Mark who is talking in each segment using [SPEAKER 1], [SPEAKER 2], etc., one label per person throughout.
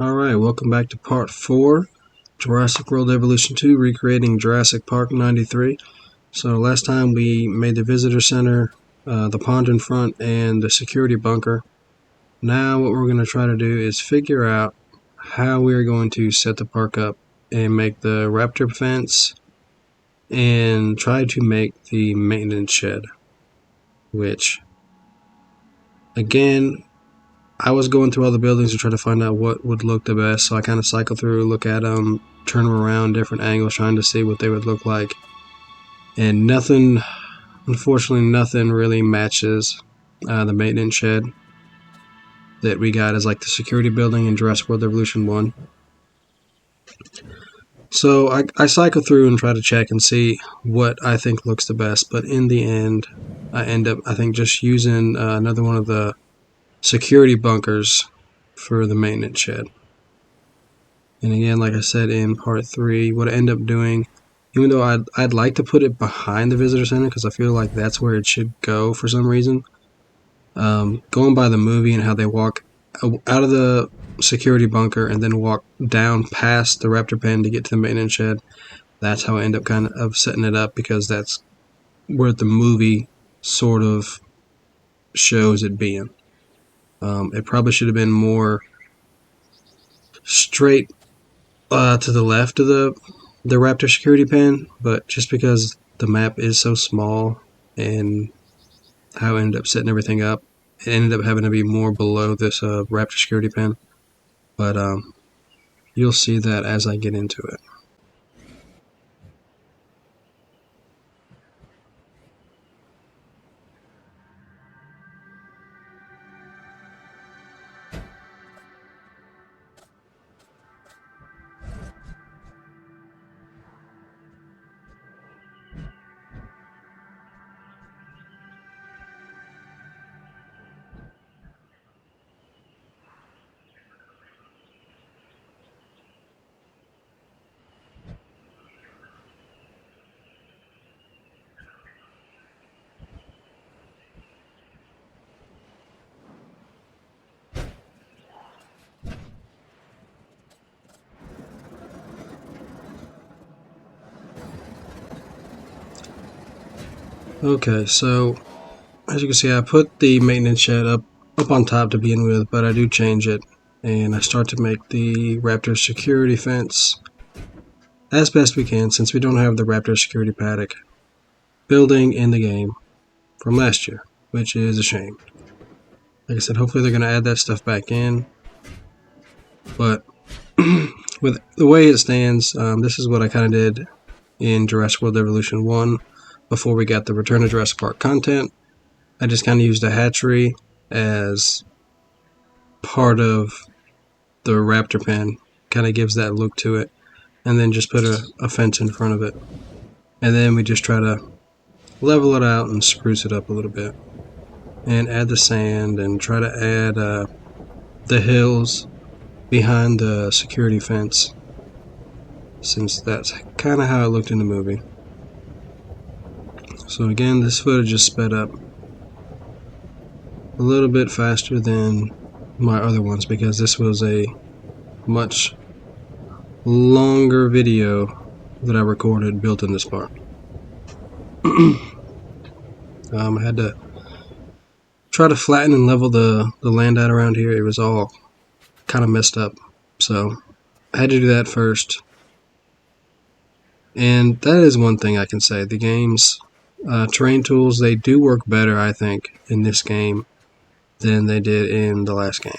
[SPEAKER 1] Alright, welcome back to part 4, Jurassic World Evolution 2, recreating Jurassic Park 93. So last time we made the visitor center, the pond in front, and the security bunker. Now what we're going to try to do is figure out how we're going to set the park up and make the Raptor fence and try to make the maintenance shed, which, again, I was going through all the buildings to try to find out what would look the best, so I kind of cycle through, look at them, turn them around, different angles, trying to see what they would look like. And nothing, unfortunately, nothing really matches the maintenance shed that we got as like the security building in Jurassic World Evolution 1. So I cycle through and try to check and see what I think looks the best, but in the end, I end up, I think, just using another one of the security bunkers for the maintenance shed. And again, like I said in part 3, what I end up doing, even though I'd like to put it behind the visitor center because I feel like that's where it should go for some reason, going by the movie and how they walk out of the security bunker and then walk down past the Raptor pen to get to the maintenance shed, that's how I end up kind of setting it up, because that's where the movie sort of shows it being. It probably should have been more straight to the left of the Raptor security pen, but just because the map is so small and how I ended up setting everything up, it ended up having to be more below this Raptor security pen. But you'll see that as I get into it. Okay, so as you can see, I put the maintenance shed up on top to begin with, but I do change it, and I start to make the Raptor security fence as best we can, since we don't have the Raptor security paddock building in the game from last year, which is a shame. Like I said, hopefully they're going to add that stuff back in, but with the way it stands, this is what I kind of did in Jurassic World Evolution 1 before we got the Return to Jurassic Park content. I just kind of used a hatchery as part of the Raptor pen, kind of gives that look to it, and then just put a fence in front of it. And then we just try to level it out and spruce it up a little bit, and add the sand and try to add the hills behind the security fence, since that's kind of how it looked in the movie. So again, this footage is sped up a little bit faster than my other ones because this was a much longer video that I recorded built in this part. I had to try to flatten and level the land out around here. It was all kind of messed up, so I had to do that first. And that is one thing I can say. The game's terrain tools, they do work better, I think, in this game than they did in the last game.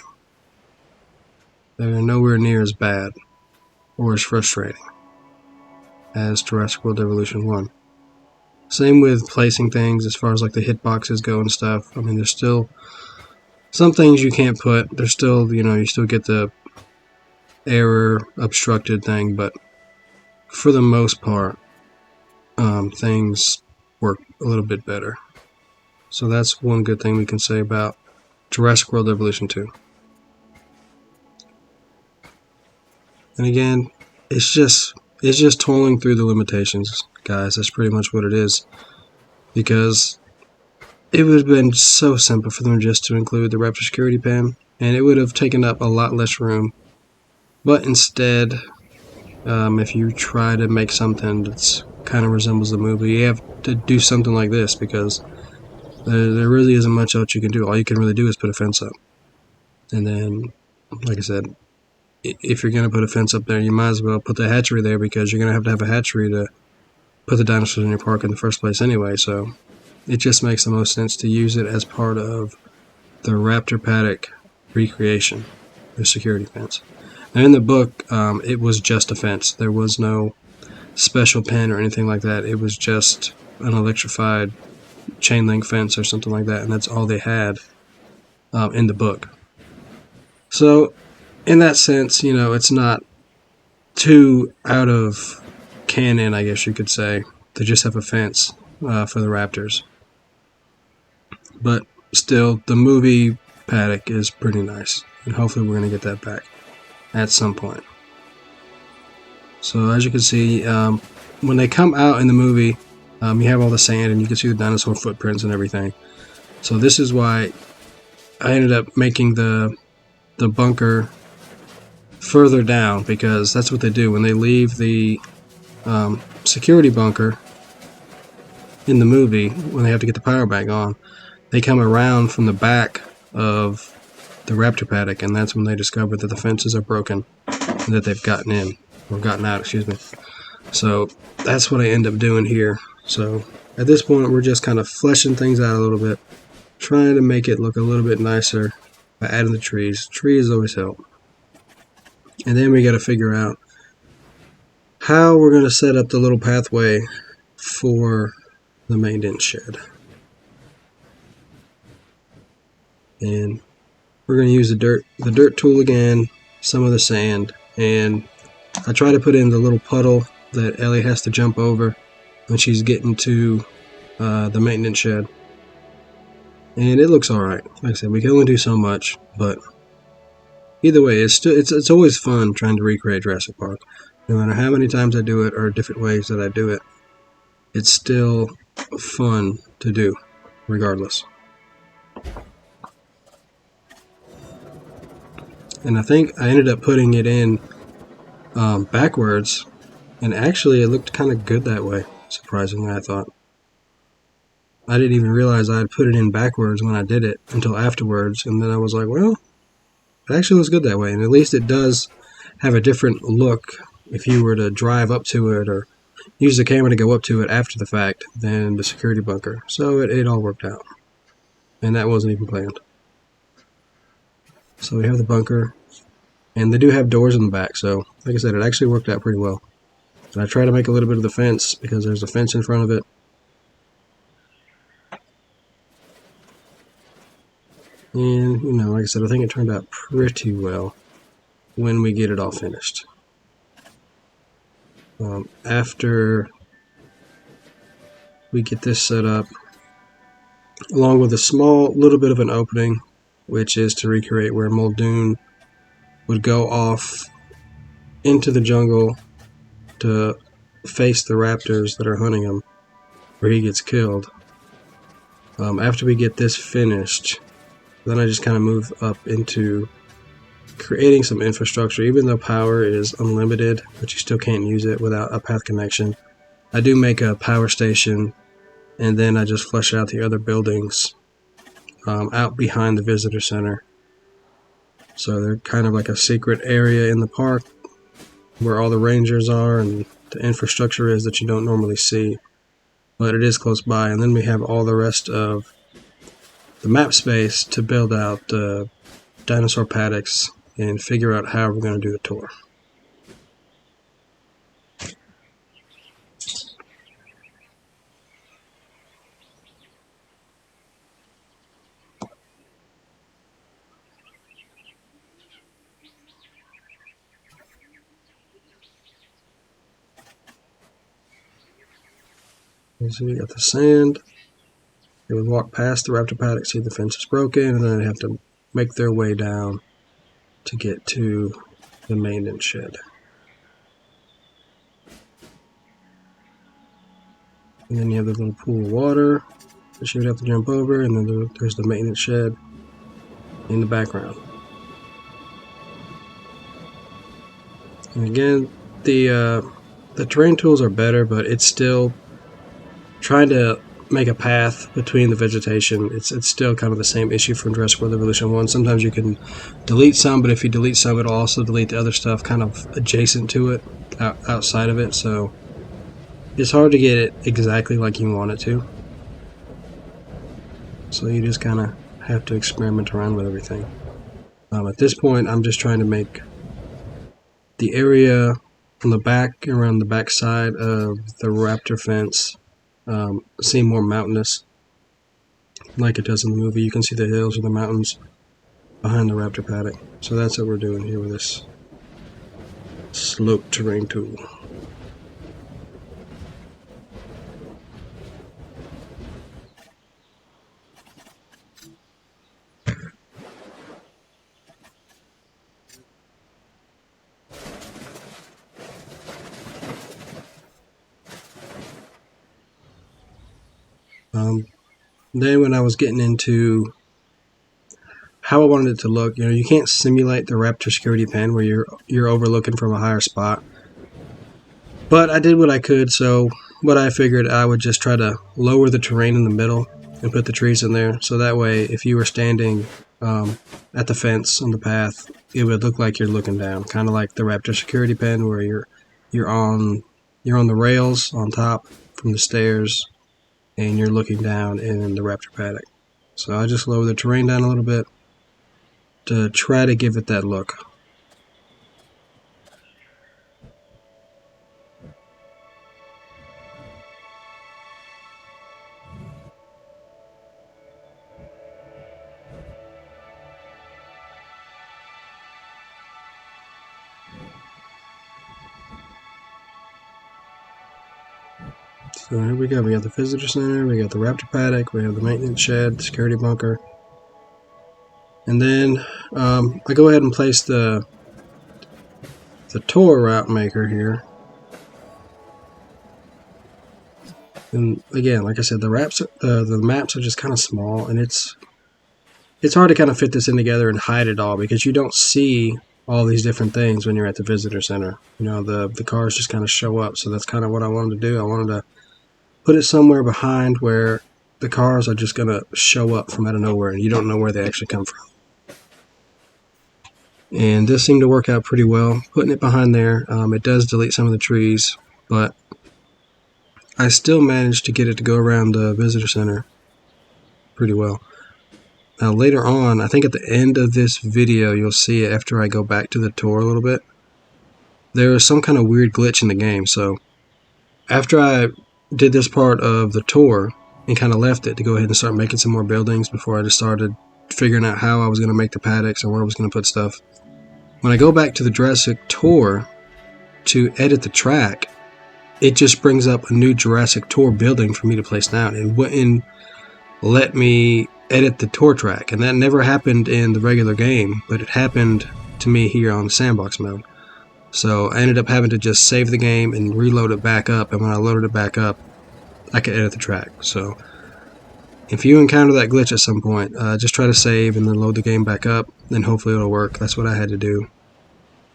[SPEAKER 1] They're nowhere near as bad or as frustrating as Jurassic World Evolution 1. Same with placing things as far as like the hitboxes go and stuff. I mean, there's still some things you can't put. There's still, you still get the error obstructed thing, but for the most part, things work a little bit better. So that's one good thing we can say about Jurassic World Evolution 2. And again, it's just toiling through the limitations, guys. That's pretty much what it is. Because it would have been so simple for them just to include the Raptor security pen, and it would have taken up a lot less room But instead, if you try to make something that's kind of resembles the movie, you have to do something like this, because there really isn't much else you can do. All you can really do is put a fence up. And then, like I said, if you're going to put a fence up there, you might as well put the hatchery there, because you're going to have a hatchery to put the dinosaurs in your park in the first place anyway. So it just makes the most sense to use it as part of the Raptor paddock recreation, the security fence. Now in the book, it was just a fence. There was no special pen or anything like that. It was just an electrified chain link fence or something like that, and that's all they had in the book. So in that sense, it's not too out of canon, I guess you could say, to just have a fence for the Raptors. But still, the movie paddock is pretty nice, and hopefully we're going to get that back at some point. So as you can see, when they come out in the movie, you have all the sand, and you can see the dinosaur footprints and everything. So this is why I ended up making the bunker further down, because that's what they do when they leave the security bunker in the movie. When they have to get the power back on, they come around from the back of the Raptor paddock, and that's when they discover that the fences are broken and that they've gotten in, or gotten out, excuse me. So that's what I end up doing here. So at this point, we're just kind of fleshing things out a little bit, trying to make it look a little bit nicer by adding the trees. Trees always help. And then we got to figure out how we're going to set up the little pathway for the maintenance shed. And we're going to use the dirt tool again, some of the sand, and I try to put in the little puddle that Ellie has to jump over when she's getting to the maintenance shed. And it looks alright. Like I said, we can only do so much, but either way, it's always fun trying to recreate Jurassic Park. No matter how many times I do it, or different ways that I do it, it's still fun to do, regardless. And I think I ended up putting it in backwards, and actually it looked kind of good that way, surprisingly, I thought. I didn't even realize I had put it in backwards when I did it until afterwards, and then I was like, well, it actually looks good that way, and at least it does have a different look if you were to drive up to it or use the camera to go up to it after the fact than the security bunker. So it all worked out, and that wasn't even planned. So we have the bunker, and they do have doors in the back, so like I said, it actually worked out pretty well. And I try to make a little bit of the fence because there's a fence in front of it. And, like I said, I think it turned out pretty well when we get it all finished. After we get this set up, along with a small little bit of an opening, which is to recreate where Muldoon would go off into the jungle to face the raptors that are hunting him, where he gets killed. After we get this finished, then I just kind of move up into creating some infrastructure. Even though power is unlimited, but you still can't use it without a path connection, I do make a power station, and then I just flesh out the other buildings out behind the visitor center. So they're kind of like a secret area in the park where all the rangers are and the infrastructure is that you don't normally see, but it is close by. And then we have all the rest of the map space to build out the dinosaur paddocks and figure out how we're going to do the tour. So we got the sand. They would walk past the raptor paddock, see the fence is broken, and then they have to make their way down to get to the maintenance shed. And then you have the little pool of water that you would have to jump over, and then there's the maintenance shed in the background. And again, the terrain tools are better, but it's still trying to make a path between the vegetation. It's still kind of the same issue from Jurassic World Evolution 1. Sometimes you can delete some, but if you delete some, it'll also delete the other stuff kind of adjacent to it, outside of it. So it's hard to get it exactly like you want it to. So you just kind of have to experiment around with everything. At this point, I'm just trying to make the area on the back, around the back side of the Raptor fence, seem more mountainous, like it does in the movie. You can see the hills or the mountains behind the Raptor paddock. So that's what we're doing here with this slope terrain tool. Then when I was getting into how I wanted it to look, you can't simulate the Raptor security pen where you're overlooking from a higher spot. But I did what I could, so what I figured I would just try to lower the terrain in the middle and put the trees in there, so that way if you were standing at the fence on the path, it would look like you're looking down, kind of like the Raptor security pen where you're on the rails on top from the stairs and you're looking down in the Raptor paddock. So I just lower the terrain down a little bit to try to give it that look. So here we go. We got the visitor center, we got the Raptor paddock, we have the maintenance shed, the security bunker. And then I go ahead and place the tour route maker here. And again, like I said, the maps are just kind of small, and it's hard to kind of fit this in together and hide it all because you don't see all these different things when you're at the visitor center. The cars just kind of show up. So that's kind of what I wanted to do. I wanted to put it somewhere behind where the cars are just going to show up from out of nowhere and you don't know where they actually come from. And this seemed to work out pretty well. Putting it behind there, it does delete some of the trees, but I still managed to get it to go around the visitor center pretty well. Now later on, I think at the end of this video, you'll see it after I go back to the tour a little bit. There is some kind of weird glitch in the game, so after I did this part of the tour and kind of left it to go ahead and start making some more buildings before I just started figuring out how I was going to make the paddocks and where I was going to put stuff. When I go back to the Jurassic Tour to edit the track, it just brings up a new Jurassic Tour building for me to place down. It wouldn't let me edit the tour track, and that never happened in the regular game, but it happened to me here on the sandbox mode. So I ended up having to just save the game and reload it back up, and when I loaded it back up, I could edit the track. So if you encounter that glitch at some point, just try to save and then load the game back up, and hopefully it'll work. That's what I had to do,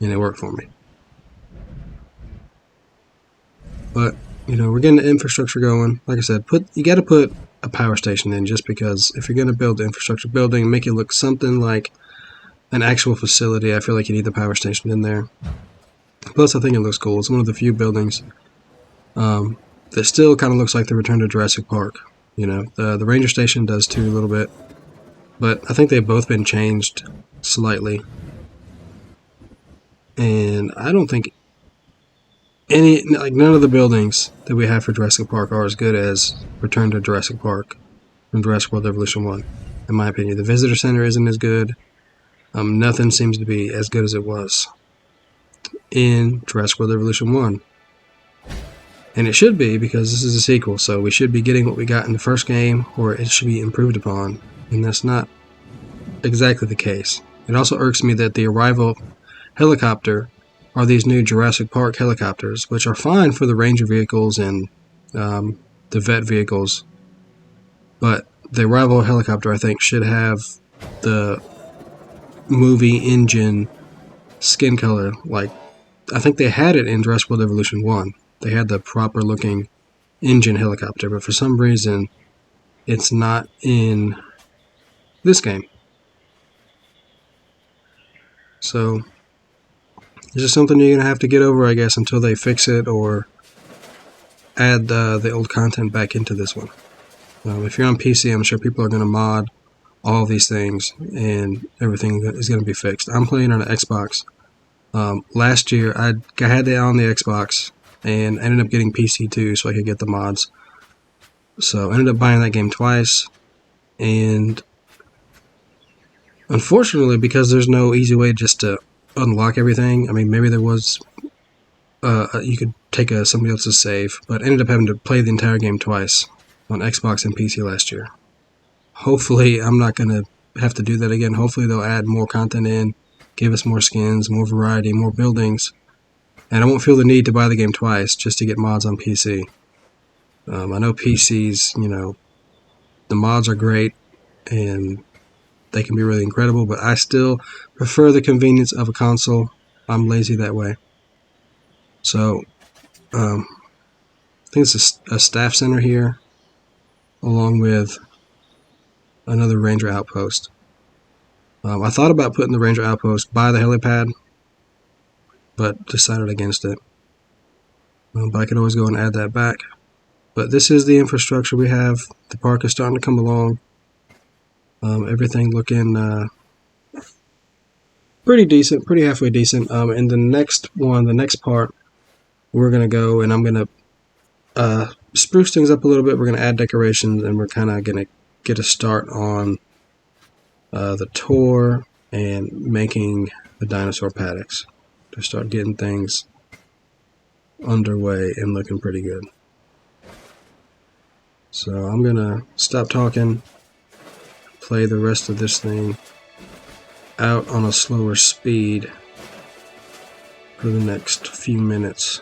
[SPEAKER 1] and it worked for me. But we're getting the infrastructure going. Like I said, you got to put a power station in, just because if you're going to build the infrastructure building, make it look something like an actual facility, I feel like you need the power station in there. Plus, I think it looks cool. It's one of the few buildings that still kind of looks like the Return to Jurassic Park. The Ranger Station does too a little bit, but I think they've both been changed slightly. And I don't think none of the buildings that we have for Jurassic Park are as good as Return to Jurassic Park from Jurassic World Evolution 1, in my opinion. The Visitor Center isn't as good. Nothing seems to be as good as it was in Jurassic World Evolution 1. And it should be, because this is a sequel, so we should be getting what we got in the first game, or it should be improved upon, and that's not exactly the case. It also irks me that the Arrival helicopter are these new Jurassic Park helicopters, which are fine for the Ranger vehicles and the vet vehicles, but the Arrival helicopter, I think, should have the movie engine skin color, like I think they had it in Jurassic World Evolution 1. They had the proper looking engine helicopter, but for some reason it's not in this game. So it's just something you're going to have to get over, I guess, until they fix it or add the old content back into this one. If you're on PC, I'm sure people are going to mod all of these things and everything is going to be fixed. I'm playing on an Xbox. Last year, I had it on the Xbox and ended up getting PC too so I could get the mods. So I ended up buying that game twice, and unfortunately, because there's no easy way just to unlock everything, I mean, maybe there was, you could take somebody else's save, but ended up having to play the entire game twice on Xbox and PC last year. Hopefully, I'm not going to have to do that again. Hopefully, they'll add more content in, give us more skins, more variety, more buildings, and I won't feel the need to buy the game twice just to get mods on PC. I know PCs, the mods are great, and they can be really incredible, but I still prefer the convenience of a console. I'm lazy that way. So, I think it's a staff center here, along with another ranger outpost. I thought about putting the ranger outpost by the helipad, but decided against it. But I could always go and add that back. But this is the infrastructure we have. The park is starting to come along. Everything looking pretty decent, pretty halfway decent. And the next part, we're going to go and I'm going to spruce things up a little bit. We're going to add decorations and we're kind of going to get a start on the tour and making the dinosaur paddocks to start getting things underway and looking pretty good. So I'm going to stop talking, play the rest of this thing out on a slower speed for the next few minutes.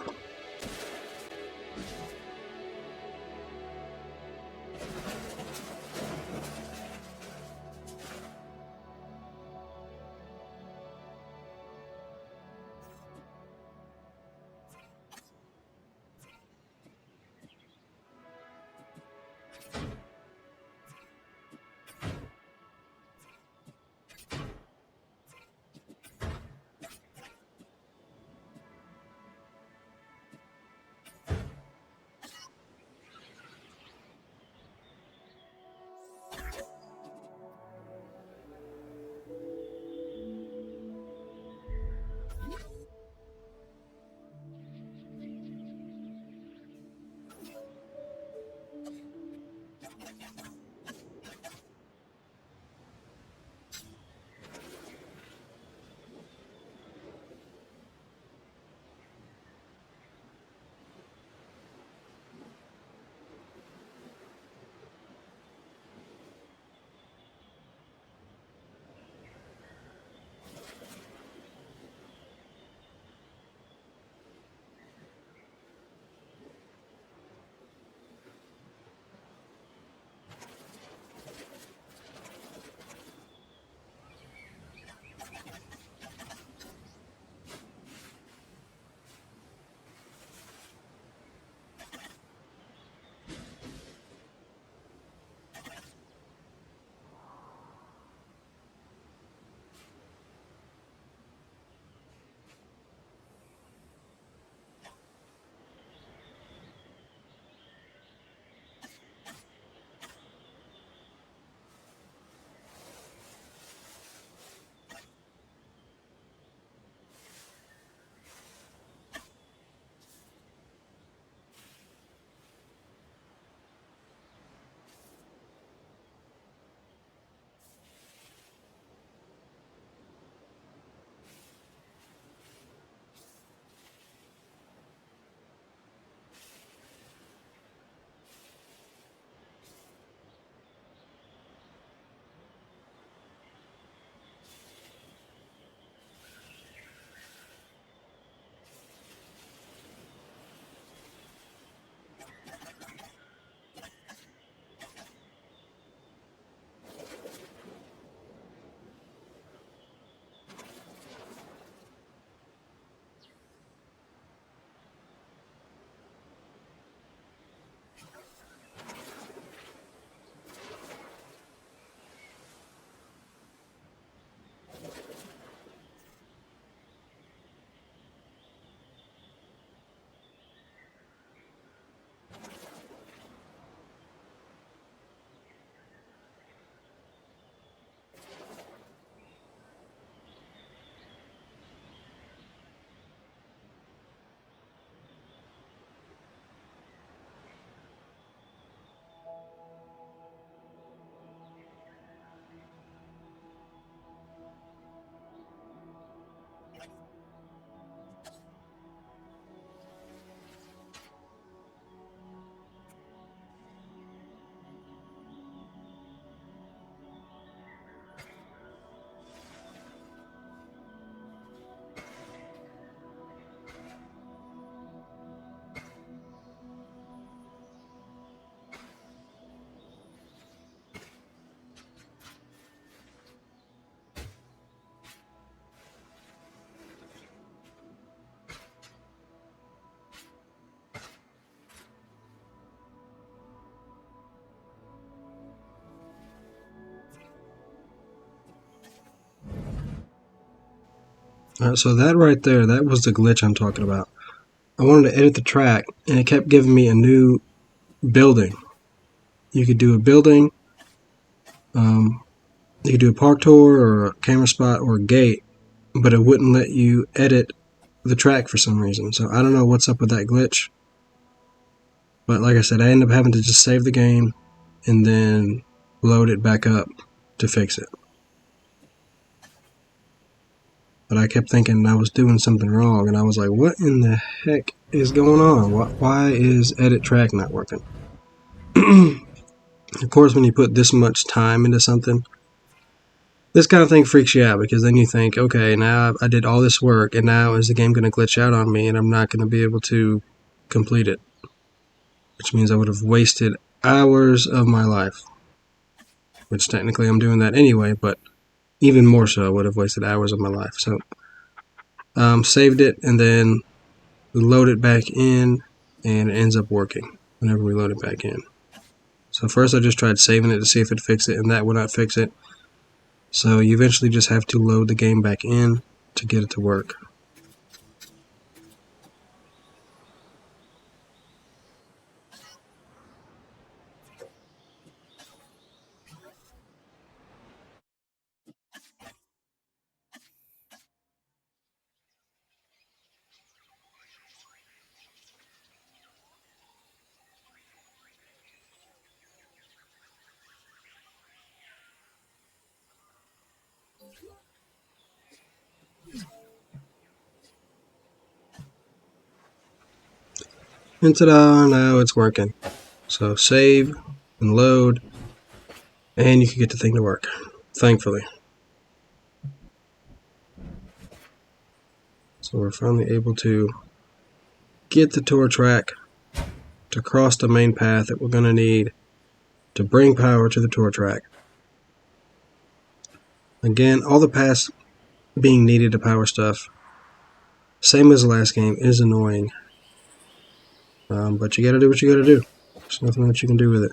[SPEAKER 1] Alright, so that right there, that was the glitch I'm talking about. I wanted to edit the track, and it kept giving me a new building. You could do a building, you could do a park tour, or a camera spot, or a gate, but it wouldn't let you edit the track for some reason. So I don't know what's up with that glitch. But like I said, I ended up having to just save the game and then load it back up to fix it. But I kept thinking I was doing something wrong, and I was like, what in the heck is going on? Why is edit track not working? Of course, when you put this much time into something, this kind of thing freaks you out, because then you think, okay, now I did all this work, and now is the game going to glitch out on me, and I'm not going to be able to complete it? Which means I would have wasted hours of my life. Which technically I'm doing that anyway, but even more so, I would have wasted hours of my life. So, saved it, and then load it back in, and it ends up working whenever we load it back in. So first I just tried saving it to see if it fixed it, and that would not fix it. So you eventually just have to load the game back in to get it to work. And ta-da, now it's working. So save and load, and you can get the thing to work, thankfully. So we're finally able to get the tour track to cross the main path that we're going to need to bring power to the tour track. Again, all the paths being needed to power stuff, same as the last game, is annoying. But you gotta do what you gotta do. There's nothing that you can do with it.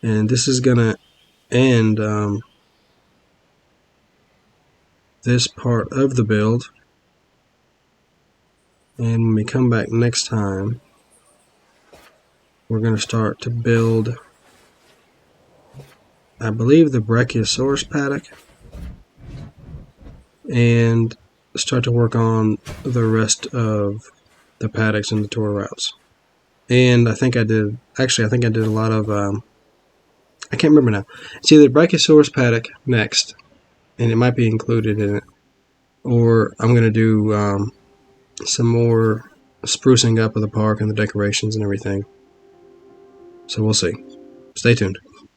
[SPEAKER 1] And this is gonna end this part of the build. And when we come back next time, we're gonna start to build, I believe, the Brachiosaurus paddock, and start to work on the rest of the paddocks and the tour routes. And I think I did a lot of, I can't remember now. It's either Brachiosaurus paddock next, and it might be included in it, or I'm going to do some more sprucing up of the park and the decorations and everything. So we'll see. Stay tuned.